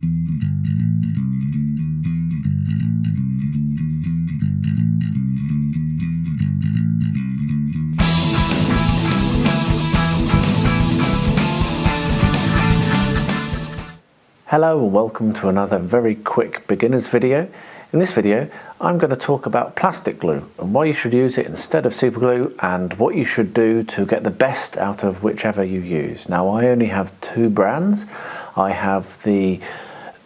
Hello and welcome to another very quick beginner's video. In this video I'm going to talk about plastic glue and why you should use it instead of super glue and what you should do to get the best out of whichever you use. Now I only have two brands. I have the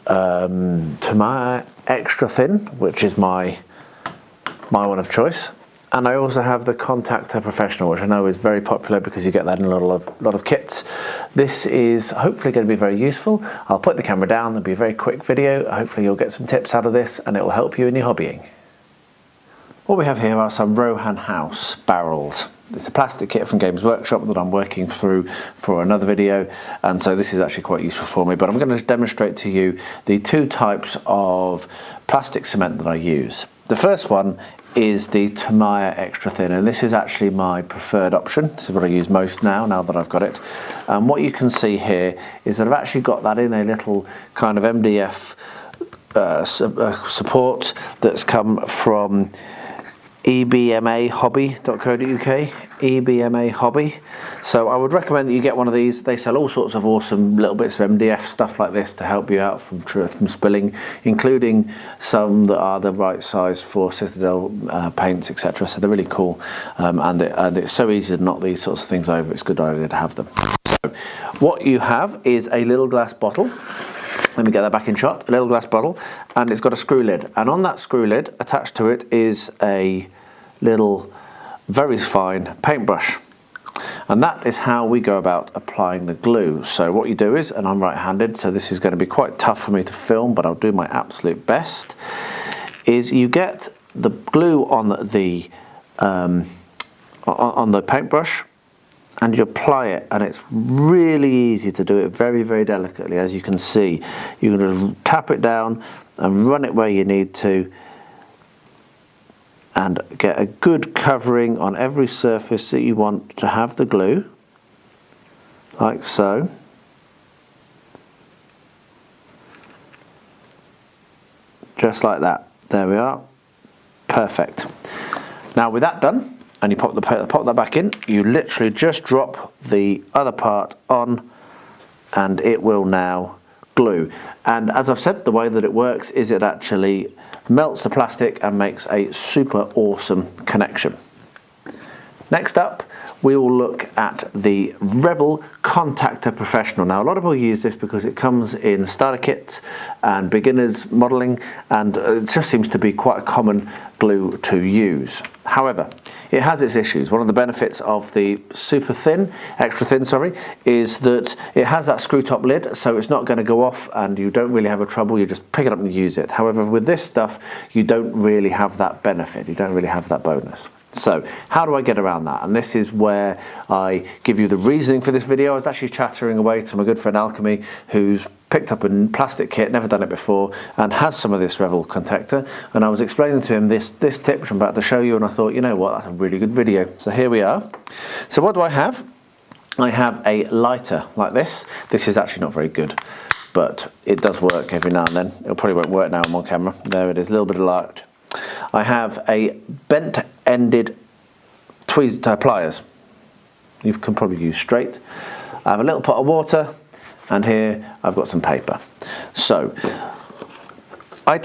Tamiya extra thin, which is my one of choice, and I also have the Contactor Professional, which I know is very popular because you get that in a lot of kits. This is hopefully going to be very useful. I'll put the camera down, it'll be a very quick video. Hopefully you'll get some tips out of this and it will help you in your hobbying. What we have here are some Rohan House barrels. It's a plastic kit from Games Workshop that I'm working through for another video, and so this is actually quite useful for me. But I'm going to demonstrate to you the two types of plastic cement that I use. The first one is the Tamiya extra thin, and this is actually my preferred option. This is what I use most now that I've got it. And what you can see here is that I've actually got that in a little kind of MDF support that's come from ebmahobby.co.uk, EBMA Hobby. So I would recommend that you get one of these. They sell all sorts of awesome little bits of MDF stuff like this to help you out from spilling, including some that are the right size for Citadel paints, etc. So they're really cool, and it's so easy to knock these sorts of things over. It's a good idea to have them. So what you have is a little glass bottle. Let me get that back in shot. A little glass bottle, and it's got a screw lid, and on that screw lid attached to it is a little very fine paintbrush, and that is how we go about applying the glue. So what you do is, and I'm right-handed, so this is going to be quite tough for me to film, but I'll do my absolute best, is you get the glue on the paintbrush and you apply it, and it's really easy to do it very, very delicately. As you can see, you can just tap it down and run it where you need to and get a good covering on every surface that you want to have the glue, like so. Just like that. There we are. Perfect. Now with that done, and you pop that back in, you literally just drop the other part on and it will now glue. And as I've said, the way that it works is it actually melts the plastic and makes a super awesome connection. Next up, we will look at the Rebel Contactor Professional. Now a lot of people use this because it comes in starter kits and beginners modelling, and it just seems to be quite a common glue to use. However, it has its issues. One of the benefits of the extra thin, is that it has that screw top lid, so it's not going to go off and you don't really have a trouble. You just pick it up and use it. However, with this stuff, you don't really have that benefit. You don't really have that bonus. So how do I get around that? And this is where I give you the reasoning for this video. I was actually chattering away to my good friend Alchemy, who's picked up a plastic kit, never done it before, and has some of this Rebel Contactor, and I was explaining to him this tip which I'm about to show you, and I thought, you know what, that's a really good video. So here we are. So what do I have? I have a lighter like this. This is actually not very good, but it does work every now and then. It probably won't work now on camera. There it is, a little bit of light. I have a bent-ended pliers. You can probably use straight. I have a little pot of water, and here I've got some paper. So I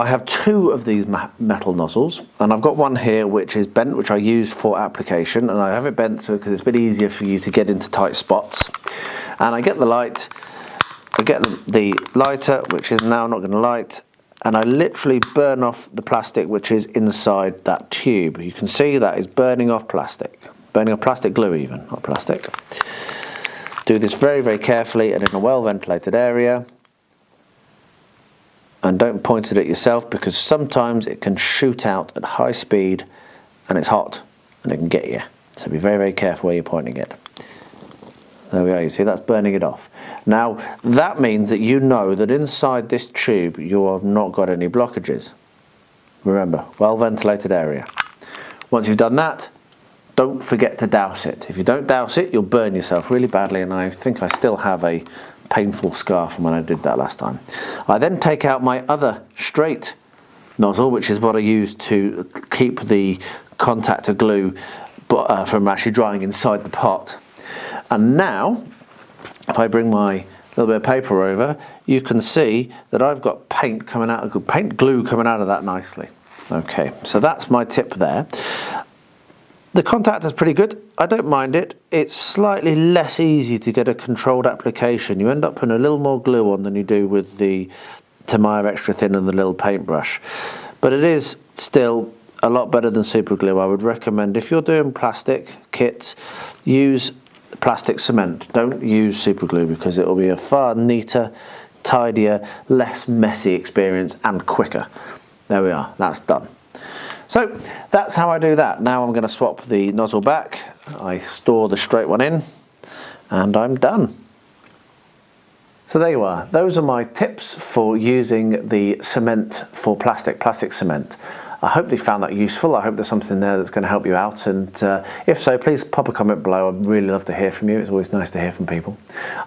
have two of these metal nozzles, and I've got one here which is bent, which I use for application, and I have it bent because it's a bit easier for you to get into tight spots. And I get the light, I get the lighter, which is now not going to light, and I literally burn off the plastic which is inside that tube. You can see that is burning off plastic glue even, not plastic. Do this very, very carefully and in a well ventilated area, and don't point it at yourself because sometimes it can shoot out at high speed and it's hot and it can get you. So be very, very careful where you're pointing it. There we are, you see that's burning it off. Now that means that you know that inside this tube you have not got any blockages. Remember, well ventilated area. Once you've done that, don't forget to douse it. If you don't douse it, you'll burn yourself really badly, and I think I still have a painful scar from when I did that last time. I then take out my other straight nozzle, which is what I use to keep the contactor glue from actually drying inside the pot. And now, if I bring my little bit of paper over, you can see that I've got paint glue coming out of that nicely. Okay, so that's my tip there. The contactor's pretty good. I don't mind it. It's slightly less easy to get a controlled application. You end up putting a little more glue on than you do with the Tamiya extra thin and the little paintbrush. But it is still a lot better than super glue. I would recommend, if you're doing plastic kits, use plastic cement. Don't use super glue, because it will be a far neater, tidier, less messy experience and quicker. There we are, that's done. So that's how I do that. Now I'm going to swap the nozzle back. I store the straight one in and I'm done. So there you are. Those are my tips for using the cement for plastic cement. I hope you found that useful. I hope there's something there that's going to help you out, and if so, please pop a comment below. I'd really love to hear from you. It's always nice to hear from people.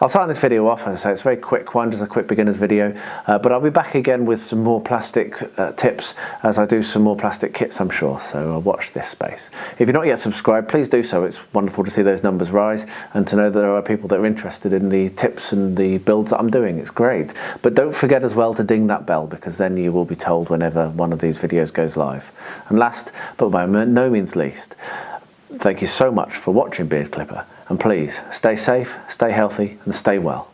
I'll sign this video off. As I say, it's a very quick one, just a quick beginner's video, but I'll be back again with some more plastic tips as I do some more plastic kits, I'm sure, so watch this space. If you're not yet subscribed, please do so. It's wonderful to see those numbers rise and to know that there are people that are interested in the tips and the builds that I'm doing. It's great. But don't forget as well to ding that bell, because then you will be told whenever one of these videos goes live. And last, but by no means least, thank you so much for watching Beard Clipper, and please stay safe, stay healthy and stay well.